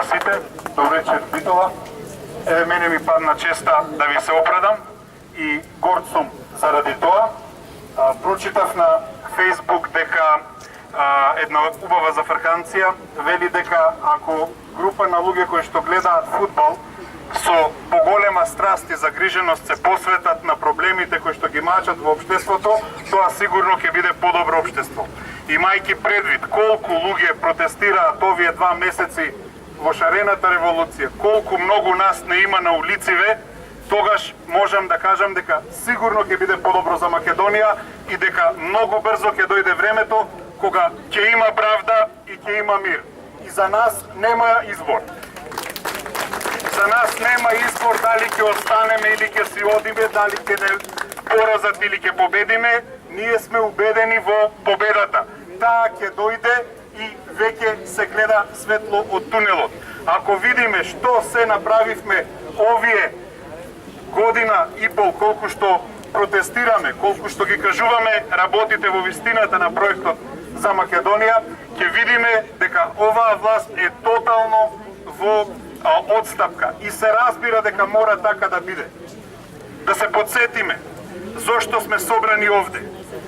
на сите, добре вечер Битола. Мене ми падна честа да ви се опредам и горд сум заради тоа. Прочитав на Фейсбук дека една убава зафрканција вели дека ако група на луѓе кои што гледаат фудбал со поголема страст и загриженост се посветат на проблемите кои што ги мачат во општеството, тоа сигурно ќе биде подобро општество. Имајќи предвид колку луѓе протестираат овие 2 месеци во шарената револуција, колку многу нас не има на улициве, тогаш можам да кажам дека сигурно ќе биде подобро за Македонија и дека многу брзо ќе дојде времето кога ќе има правда и ќе има мир. И за нас нема избор. За нас нема избор дали ќе останеме или ќе си одиме, дали ќе не поразат или ќе победиме. Ние сме убедени во победата. Таа ќе дојде и веќе се гледа светло од тунелот. Ако видиме што се направивме овие година и пол, колку што протестираме, колку што ги кажуваме работите во вистината на проектот за Македонија, ќе видиме дека оваа власт е тотално во одстапка и се разбира дека мора така да биде. Да се подсетиме зошто сме собрани овде.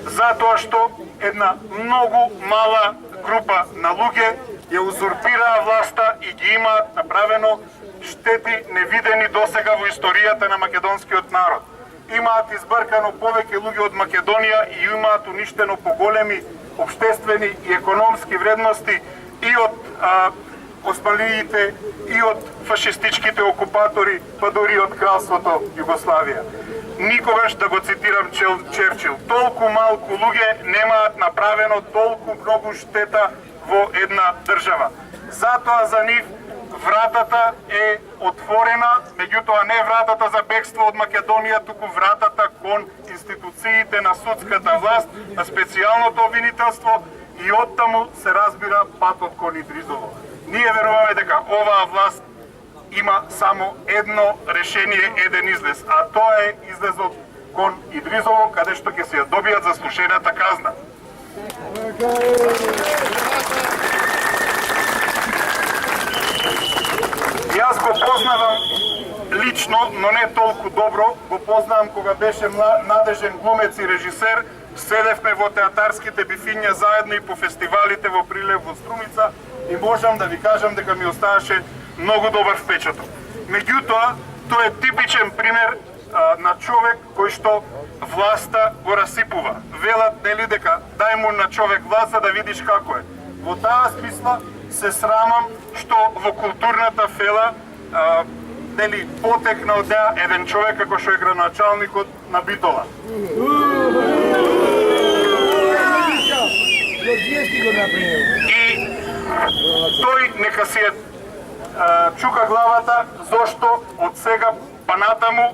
Затоа што една многу мала група на луѓе ја узурпираа власта и ги имаат направено штети невидени досега во историјата на македонскиот народ. Имаат избркано повеќе луѓе од Македонија и имаат уништено поголеми општествени и економски вредности и од османлиите, и од фашистичките окупатори, па дури од кралството Југославија. Никогаш, да го цитирам Черчил, толку малку луѓе немаат направено толку многу штета во една држава. Затоа за нив вратата е отворена, меѓутоа не вратата за бегство од Македонија, туку вратата кон институциите на судската власт, на специјалното обвинителство и оттаму се разбира патот кон Идризово. Ние веруваме дека оваа власт има само едно решение, еден излез, а тоа е излезот кон Идризово, каде што ќе се ја добијат заслушената казна. Јас го познавам лично, но не толку добро, го познавам кога беше надежен глумец и режисер, седевме во театарските бифиња заедно и по фестивалите во Прилеп, во Струмица и можам да ви кажам дека ми оставаше многу добар впечаток. Меѓутоа, тој е типичен пример на човек кој што власта го расипува. Велат, нели, дека дај му на човек власт за да видиш како е. Во таа смисла се срамам што во културната фела нели, потекна од неа еден човек како што е градоначалникот на Битола. И тој нека си чука главата зошто од сега па натаму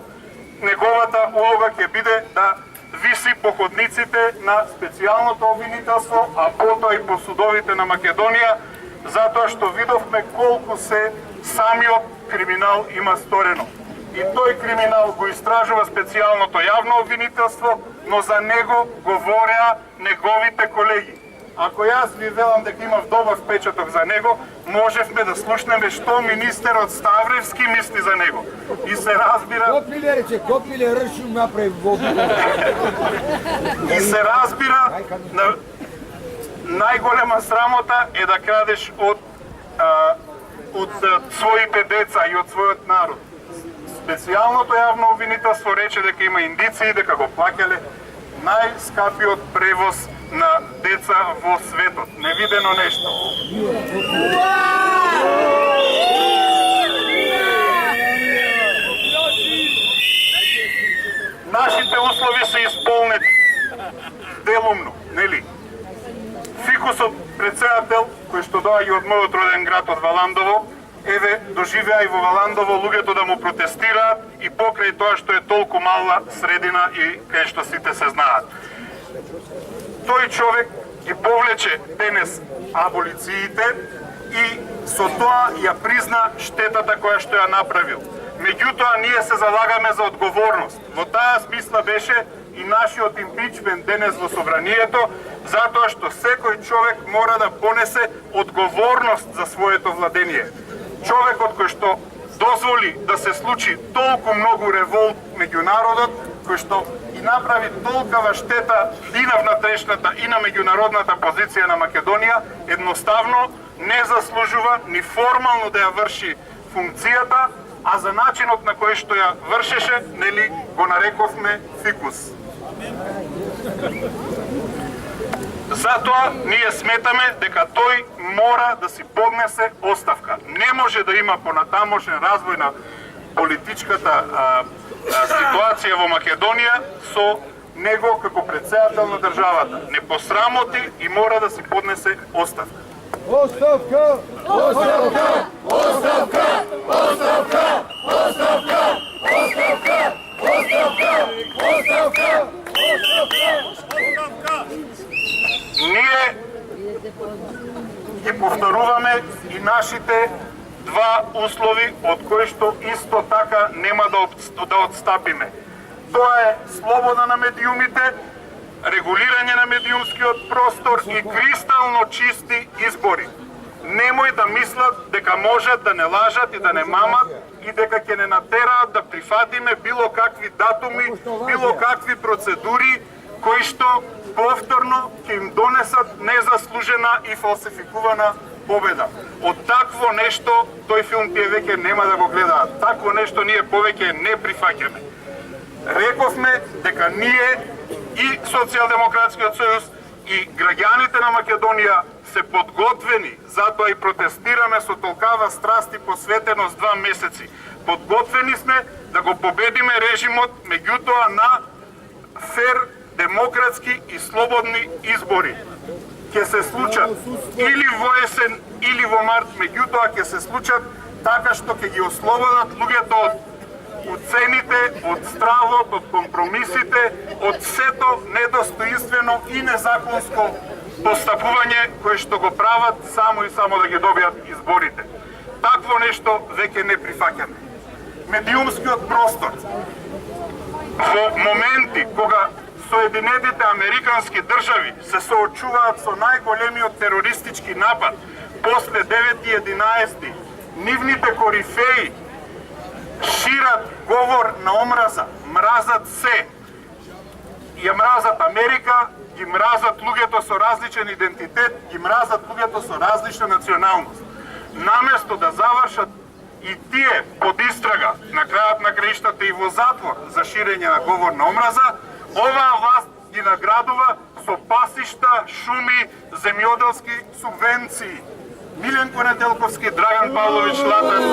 неговата улога ќе биде да виси по ходниците на специјалното обвинителство, а потоа и по судовите на Македонија, затоа што видовме колку се самиот криминал има сторено. И тој криминал го истражува специјалното јавно обвинителство, но за него говореа неговите колеги. Ако јас ви велам дека имав добар впечаток за него, можевме да слушнеме што министерот Ставревски мисли за него. И се разбира... Копиле ршум направи во... И се разбира, најголема срамота е да крадеш од своите деца и од својот народ. Специјалното јавно обвинителство рече дека има индиции дека го плаќале најскапиот превоз на деца во светот. Невидено нешто. Нашите услови се исполнети делумно, нели? Фикусот председател, кој што доаѓа од мојот роден град од Валандово, еве, доживеа и во Валандово луѓето да му протестираат и покрај тоа што е толку мала средина и кај што сите се знаат. Тој човек ги повлече денес аболициите и со тоа ја призна штетата која што ја направил. Меѓутоа, ние се залагаме за одговорност. Во таа смисла беше и нашиот импичмент денес во собранието, затоа што секој човек мора да понесе одговорност за своето владение. човекот кој што дозволи да се случи толку многу револт меѓу народот, кој што и направи толкава штета и на внатрешната и на меѓународната позиција на Македонија, едноставно не заслужува ни формално да ја врши функцијата, а за начинот на кој што ја вршеше, нели, го нарековме фикус. Затоа ние сметаме дека тој мора да си поднесе оставка. Не може да има понатамошен развој на политичката ситуација во Македонија со него како претседател на државата. Не посрамоти и мора да си поднесе оставка. Оставка! Оставка! Оставка! Оставка! Оставка! Оставка! Оставка! Оставка! Ние ги повторуваме и нашите два услови од кои што исто така нема да отстапиме. Тоа е слобода на медиумите, регулирање на медиумскиот простор и кристално чисти избори. Немој да мислат дека можат да не лажат и да не мамат и дека ќе не натераат да прифатиме било какви датуми, било какви процедури кои што повторно ќе им донесат незаслужена и фалсификувана победа. Од такво нешто тој филм тие веќе нема да го гледаат. Такво нешто ние повеќе не прифаќаме. Рековме дека ние и Социјалдемократскиот сојуз и граѓаните на Македонија се подготвени, затоа и протестираме со толкава страст и посветеност 2 месеци. Подготвени сме да го победиме режимот, меѓутоа на фер, демократски и слободни избори. Ќе се случат или во есен, или во март, меѓутоа ќе се случат така што ќе ги ослободат луѓето од уцените, од стравот, од компромисите, од сето недостоинствено и незаконско постапување кое што го прават само и само да ги добијат изборите. Такво нешто веќе не прифаќаме. Медиумскиот простор во моменти кога Соединетите Американски држави се соочуваат со најголемиот терористички напад после 9.11, нивните корифеи шират говор на омраза, мразат се. Ја мразат Америка, ги мразат луѓето со различен идентитет, ги мразат луѓето со различна националност. Наместо да завршат и тие под истрага, на крајот на краиштата и во затвор за ширење на говор на омраза, оваа власт ги наградува со пасишта, шуми, земјоделски субвенции. Миленко Неделковски, Драган Павлович Латев.